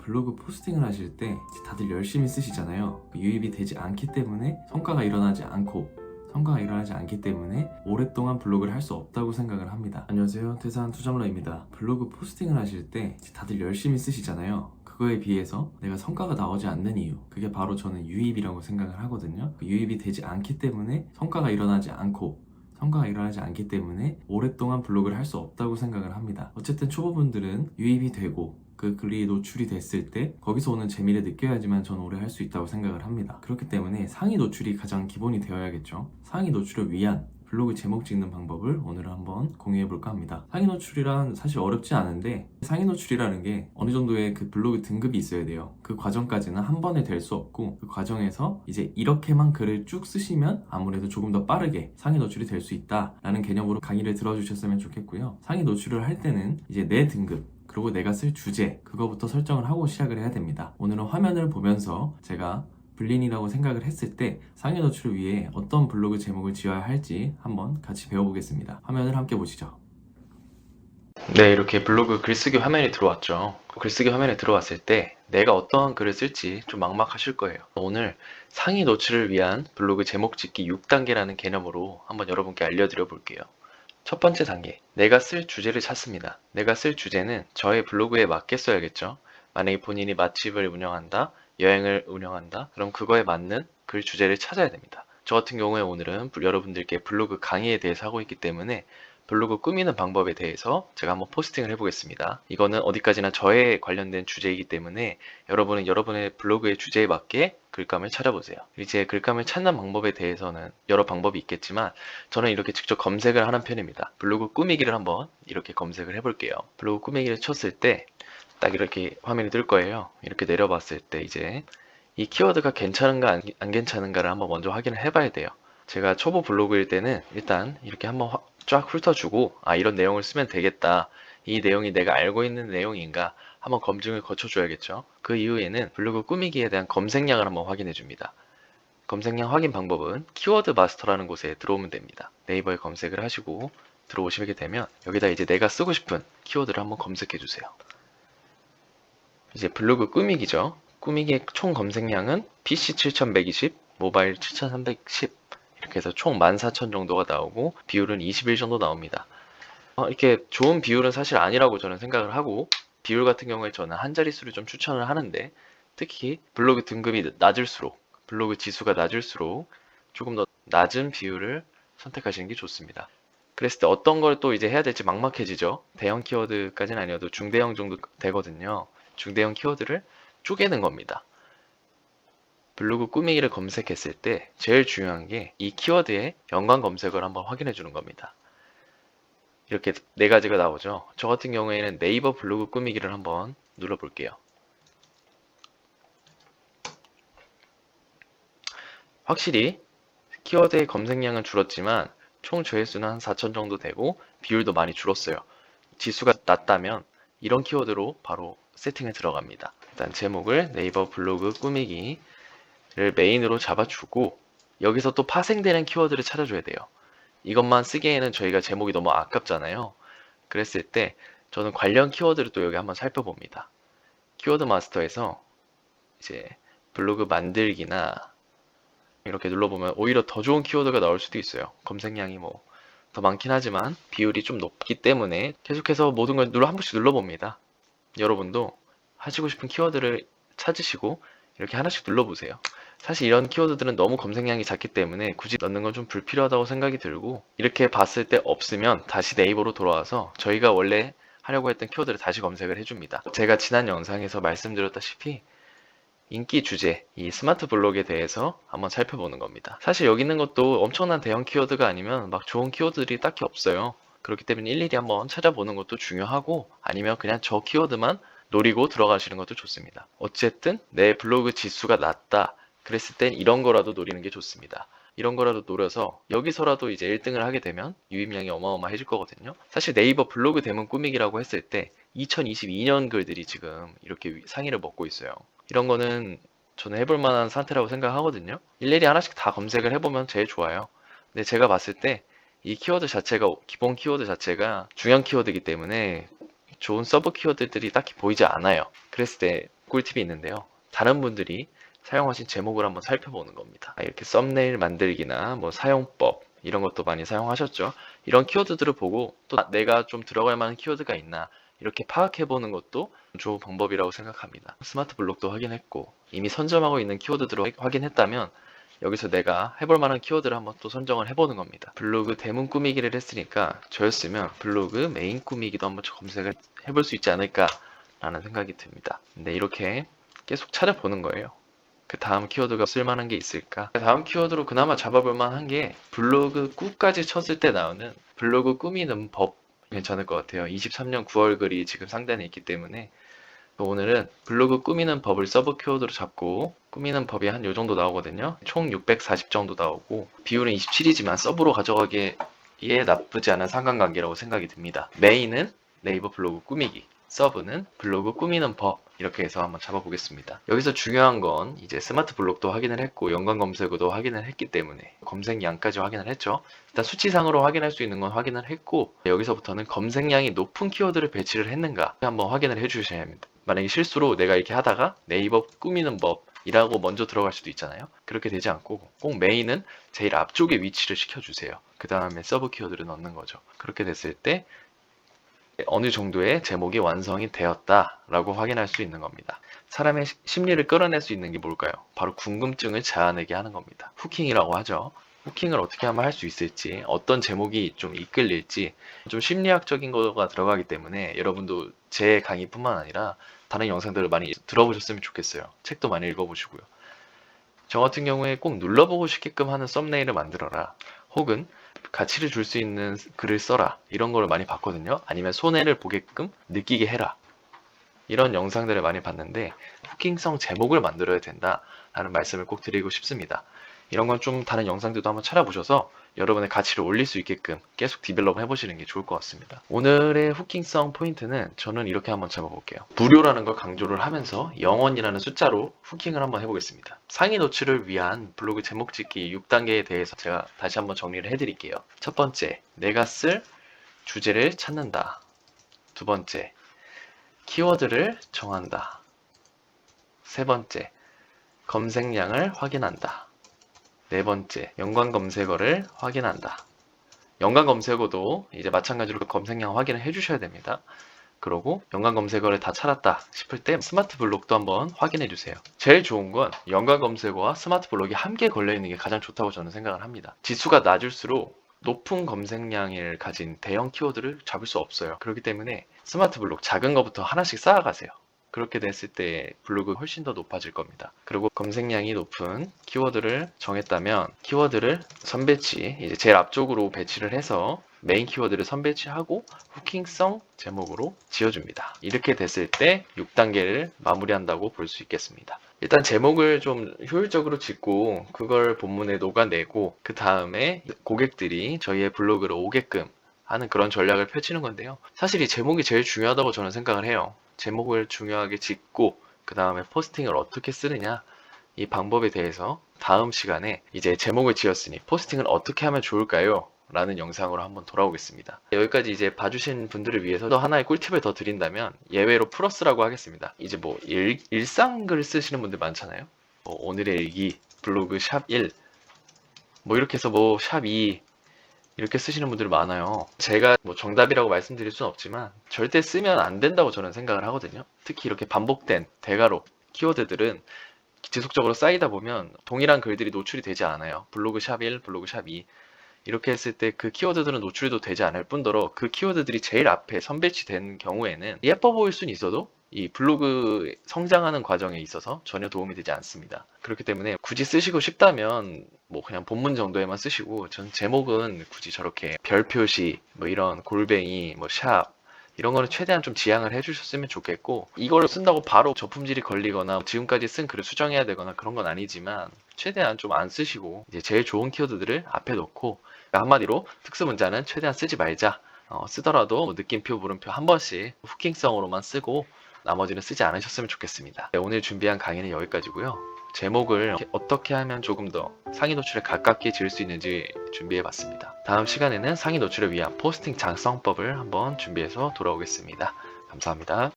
블로그 포스팅을 하실 때 다들 열심히 쓰시잖아요. 유입이 되지 않기 때문에 성과가 일어나지 않기 때문에 오랫동안 블로그를 할 수 없다고 생각을 합니다. 안녕하세요, 태산 투잡러입니다. 블로그 포스팅을 하실 때 다들 열심히 쓰시잖아요. 그거에 비해서 내가 성과가 나오지 않는 이유, 그게 바로 저는 유입이라고 생각을 하거든요. 유입이 되지 않기 때문에 성과가 일어나지 않기 때문에 오랫동안 블로그를 할 수 없다고 생각을 합니다. 어쨌든 초보분들은 유입이 되고 그 글이 노출이 됐을 때 거기서 오는 재미를 느껴야지만 전 오래 할 수 있다고 생각을 합니다. 그렇기 때문에 상위 노출이 가장 기본이 되어야겠죠. 상위 노출을 위한 블로그 제목 찍는 방법을 오늘 한번 공유해 볼까 합니다. 상위 노출이란 사실 어렵지 않은데, 상위 노출이라는 게 어느 정도의 그 블로그 등급이 있어야 돼요. 그 과정까지는 한 번에 될 수 없고, 그 과정에서 이제 이렇게만 글을 쭉 쓰시면 아무래도 조금 더 빠르게 상위 노출이 될 수 있다라는 개념으로 강의를 들어주셨으면 좋겠고요. 상위 노출을 할 때는 이제 내 등급, 그리고 내가 쓸 주제, 그거부터 설정을 하고 시작을 해야 됩니다. 오늘은 화면을 보면서 제가 블린이라고 생각을 했을 때 상위 노출을 위해 어떤 블로그 제목을 지어야 할지 한번 같이 배워보겠습니다. 화면을 함께 보시죠. 네, 이렇게 블로그 글쓰기 화면이 들어왔죠. 글쓰기 화면에 들어왔을 때 내가 어떠한 글을 쓸지 좀 막막하실 거예요. 오늘 상위 노출을 위한 블로그 제목 짓기 6단계라는 개념으로 한번 여러분께 알려드려 볼게요. 첫 번째 단계, 내가 쓸 주제를 찾습니다. 내가 쓸 주제는 저의 블로그에 맞게 써야겠죠. 만약에 본인이 맛집을 운영한다, 여행을 운영한다, 그럼 그거에 맞는 글 주제를 찾아야 됩니다. 저 같은 경우에 오늘은 여러분들께 블로그 강의에 대해서 하고 있기 때문에 블로그 꾸미는 방법에 대해서 제가 한번 포스팅을 해보겠습니다. 이거는 어디까지나 저에 관련된 주제이기 때문에 여러분은 여러분의 블로그의 주제에 맞게 글감을 찾아보세요. 이제 글감을 찾는 방법에 대해서는 여러 방법이 있겠지만 저는 이렇게 직접 검색을 하는 편입니다. 블로그 꾸미기를 한번 이렇게 검색을 해볼게요. 블로그 꾸미기를 쳤을 때 딱 이렇게 화면이 뜰 거예요. 이렇게 내려봤을 때 이제 이 키워드가 괜찮은가 안 괜찮은가를 한번 먼저 확인을 해봐야 돼요. 제가 초보 블로그일 때는 일단 이렇게 한번 쫙 훑어주고, 아, 이런 내용을 쓰면 되겠다, 이 내용이 내가 알고 있는 내용인가 한번 검증을 거쳐줘야겠죠. 그 이후에는 블로그 꾸미기에 대한 검색량을 한번 확인해 줍니다. 검색량 확인 방법은 키워드 마스터라는 곳에 들어오면 됩니다. 네이버에 검색을 하시고 들어오시게 되면 여기다 이제 내가 쓰고 싶은 키워드를 한번 검색해 주세요. 이제 블로그 꾸미기죠. 꾸미기의 총 검색량은 PC 7120, 모바일 7310, 이렇게 해서 총 14,000 정도가 나오고 비율은 21 정도 나옵니다. 이렇게 좋은 비율은 사실 아니라고 저는 생각을 하고, 비율 같은 경우에 저는 한 자릿수를 좀 추천을 하는데, 특히 블로그 등급이 낮을수록, 블로그 지수가 낮을수록 조금 더 낮은 비율을 선택하시는 게 좋습니다. 그랬을 때 어떤 걸 또 이제 해야 될지 막막해지죠. 대형 키워드까지는 아니어도 중대형 정도 되거든요. 중대형 키워드를 쪼개는 겁니다. 블로그 꾸미기를 검색했을 때 제일 중요한 게 이 키워드의 연관 검색을 한번 확인해 주는 겁니다. 이렇게 네 가지가 나오죠. 저 같은 경우에는 네이버 블로그 꾸미기를 한번 눌러볼게요. 확실히 키워드의 검색량은 줄었지만 총 조회수는 한 4,000 정도 되고 비율도 많이 줄었어요. 지수가 낮다면 이런 키워드로 바로 세팅에 들어갑니다. 일단 제목을 네이버 블로그 꾸미기를 메인으로 잡아주고, 여기서 또 파생되는 키워드를 찾아줘야 돼요. 이것만 쓰기에는 저희가 제목이 너무 아깝잖아요. 그랬을 때 저는 관련 키워드를 또 여기 한번 살펴봅니다. 키워드 마스터에서 이제 블로그 만들기나 이렇게 눌러보면 오히려 더 좋은 키워드가 나올 수도 있어요. 검색량이 뭐 더 많긴 하지만 비율이 좀 높기 때문에 계속해서 모든 걸 한 번씩 눌러봅니다. 여러분도 하시고 싶은 키워드를 찾으시고 이렇게 하나씩 눌러보세요. 사실 이런 키워드들은 너무 검색량이 작기 때문에 굳이 넣는 건 좀 불필요하다고 생각이 들고, 이렇게 봤을 때 없으면 다시 네이버로 돌아와서 저희가 원래 하려고 했던 키워드를 다시 검색을 해줍니다. 제가 지난 영상에서 말씀드렸다시피 인기 주제, 이 스마트 블록에 대해서 한번 살펴보는 겁니다. 사실 여기 있는 것도 엄청난 대형 키워드가 아니면 막 좋은 키워드들이 딱히 없어요. 그렇기 때문에 일일이 한번 찾아보는 것도 중요하고, 아니면 그냥 저 키워드만 노리고 들어가시는 것도 좋습니다. 어쨌든 내 블로그 지수가 낮다 그랬을 땐 이런 거라도 노리는 게 좋습니다. 이런 거라도 노려서 여기서라도 이제 1등을 하게 되면 유입량이 어마어마해질 거거든요. 사실 네이버 블로그 대문 꾸미기라고 했을 때 2022년 글들이 지금 이렇게 상위를 먹고 있어요. 이런 거는 저는 해볼 만한 상태라고 생각하거든요. 일일이 하나씩 다 검색을 해보면 제일 좋아요. 근데 제가 봤을 때 이 키워드 자체가, 기본 키워드 자체가 중요한 키워드이기 때문에 좋은 서브 키워드들이 딱히 보이지 않아요. 그랬을 때 꿀팁이 있는데요. 다른 분들이 사용하신 제목을 한번 살펴보는 겁니다. 이렇게 썸네일 만들기나 뭐 사용법 이런 것도 많이 사용하셨죠. 이런 키워드들을 보고 또 내가 좀 들어갈 만한 키워드가 있나 이렇게 파악해 보는 것도 좋은 방법이라고 생각합니다. 스마트 블록도 확인했고 이미 선점하고 있는 키워드들을 확인했다면 여기서 내가 해볼 만한 키워드를 한번 또 선정을 해보는 겁니다. 블로그 대문 꾸미기를 했으니까 저였으면 블로그 메인 꾸미기도 한번 검색을 해볼 수 있지 않을까 라는 생각이 듭니다. 근데 이렇게 계속 찾아보는 거예요. 그 다음 키워드가 쓸만한 게 있을까? 다음 키워드로 그나마 잡아볼 만한 게 블로그 꾸까지 쳤을 때 나오는 블로그 꾸미는 법 괜찮을 것 같아요. 23년 9월 글이 지금 상단에 있기 때문에 오늘은 블로그 꾸미는 법을 서브 키워드로 잡고 꾸미는 법이 한 요 정도 나오거든요. 총 640 정도 나오고 비율은 27이지만 서브로 가져가기에 나쁘지 않은 상관관계라고 생각이 듭니다. 메인은 네이버 블로그 꾸미기, 서브는 블로그 꾸미는 법 이렇게 해서 한번 잡아보겠습니다. 여기서 중요한 건 이제 스마트 블록도 확인을 했고 연관 검색어도 확인을 했기 때문에 검색량까지 확인을 했죠. 일단 수치상으로 확인할 수 있는 건 확인을 했고 여기서부터는 검색량이 높은 키워드를 배치를 했는가 한번 확인을 해주셔야 합니다. 만약에 실수로 내가 이렇게 하다가 네이버 꾸미는 법이라고 먼저 들어갈 수도 있잖아요. 그렇게 되지 않고 꼭 메인은 제일 앞쪽에 위치를 시켜주세요. 그 다음에 서브 키워드를 넣는 거죠. 그렇게 됐을 때 어느 정도의 제목이 완성이 되었다라고 확인할 수 있는 겁니다. 사람의 심리를 끌어낼 수 있는 게 뭘까요? 바로 궁금증을 자아내게 하는 겁니다. 후킹이라고 하죠. 후킹을 어떻게 하면 할 수 있을지, 어떤 제목이 좀 이끌릴지, 좀 심리학적인 거가 들어가기 때문에 여러분도 제 강의뿐만 아니라 다른 영상들을 많이 들어보셨으면 좋겠어요. 책도 많이 읽어보시고요. 저 같은 경우에 꼭 눌러보고 싶게끔 하는 썸네일을 만들어라. 혹은 가치를 줄 수 있는 글을 써라. 이런 거를 많이 봤거든요. 아니면 손해를 보게끔 느끼게 해라. 이런 영상들을 많이 봤는데 후킹성 제목을 만들어야 된다라는 말씀을 꼭 드리고 싶습니다. 이런 건 좀 다른 영상들도 한번 찾아보셔서 여러분의 가치를 올릴 수 있게끔 계속 디벨롭 해보시는 게 좋을 것 같습니다. 오늘의 후킹성 포인트는 저는 이렇게 한번 잡아볼게요. 무료라는 걸 강조를 하면서 0원이라는 숫자로 후킹을 한번 해보겠습니다. 상위 노출을 위한 블로그 제목 짓기 6단계에 대해서 제가 다시 한번 정리를 해드릴게요. 첫 번째, 내가 쓸 주제를 찾는다. 두 번째, 키워드를 정한다. 세 번째, 검색량을 확인한다. 네 번째, 연관 검색어를 확인한다. 연관 검색어도 이제 마찬가지로 검색량 확인을 해주셔야 됩니다. 그리고 연관 검색어를 다 찾았다 싶을 때 스마트 블록도 한번 확인해 주세요. 제일 좋은 건 연관 검색어와 스마트 블록이 함께 걸려 있는 게 가장 좋다고 저는 생각을 합니다. 지수가 낮을수록 높은 검색량을 가진 대형 키워드를 잡을 수 없어요. 그렇기 때문에 스마트 블록 작은 거부터 하나씩 쌓아가세요. 그렇게 됐을 때 블로그 훨씬 더 높아질 겁니다. 그리고 검색량이 높은 키워드를 정했다면 키워드를 선배치, 이제 제일 앞쪽으로 배치를 해서 메인 키워드를 선배치하고 후킹성 제목으로 지어줍니다. 이렇게 됐을 때 6단계를 마무리한다고 볼 수 있겠습니다. 일단 제목을 좀 효율적으로 짓고 그걸 본문에 녹아내고 그 다음에 고객들이 저희의 블로그로 오게끔 하는 그런 전략을 펼치는 건데요. 사실 이 제목이 제일 중요하다고 저는 생각을 해요. 제목을 중요하게 짓고 그 다음에 포스팅을 어떻게 쓰느냐 이 방법에 대해서 다음 시간에 이제 제목을 지었으니 포스팅을 어떻게 하면 좋을까요? 라는 영상으로 한번 돌아오겠습니다. 여기까지 이제 봐주신 분들을 위해서 또 하나의 꿀팁을 더 드린다면 예외로 플러스라고 하겠습니다. 이제 뭐 일상글 쓰시는 분들 많잖아요. 뭐 오늘의 일기, 블로그 샵 1, 뭐 이렇게 해서 뭐 샵 2 이렇게 쓰시는 분들 많아요. 제가 뭐 정답이라고 말씀드릴 수는 없지만 절대 쓰면 안 된다고 저는 생각을 하거든요. 특히 이렇게 반복된 대괄호 키워드들은 지속적으로 쌓이다 보면 동일한 글들이 노출이 되지 않아요. 블로그 샵 1, 블로그 샵 2 이렇게 했을 때 그 키워드들은 노출도 되지 않을 뿐더러 그 키워드들이 제일 앞에 선배치된 경우에는 예뻐 보일 수는 있어도 이 블로그 성장하는 과정에 있어서 전혀 도움이 되지 않습니다. 그렇기 때문에 굳이 쓰시고 싶다면 뭐 그냥 본문 정도에만 쓰시고 전 제목은 굳이 저렇게 별 표시 뭐 이런 골뱅이 뭐 샵 이런 거는 최대한 좀 지양을 해주셨으면 좋겠고 이걸 쓴다고 바로 저품질이 걸리거나 지금까지 쓴 글을 수정해야 되거나 그런 건 아니지만 최대한 좀 안 쓰시고 이제 제일 좋은 키워드들을 앞에 놓고 한마디로 특수문자는 최대한 쓰지 말자. 쓰더라도 뭐 느낌표, 물음표 한 번씩 후킹성으로만 쓰고 나머지는 쓰지 않으셨으면 좋겠습니다. 네, 오늘 준비한 강의는 여기까지고요. 제목을 어떻게 하면 조금 더 상위 노출에 가깝게 지을 수 있는지 준비해 봤습니다. 다음 시간에는 상위 노출을 위한 포스팅 작성법을 한번 준비해서 돌아오겠습니다. 감사합니다.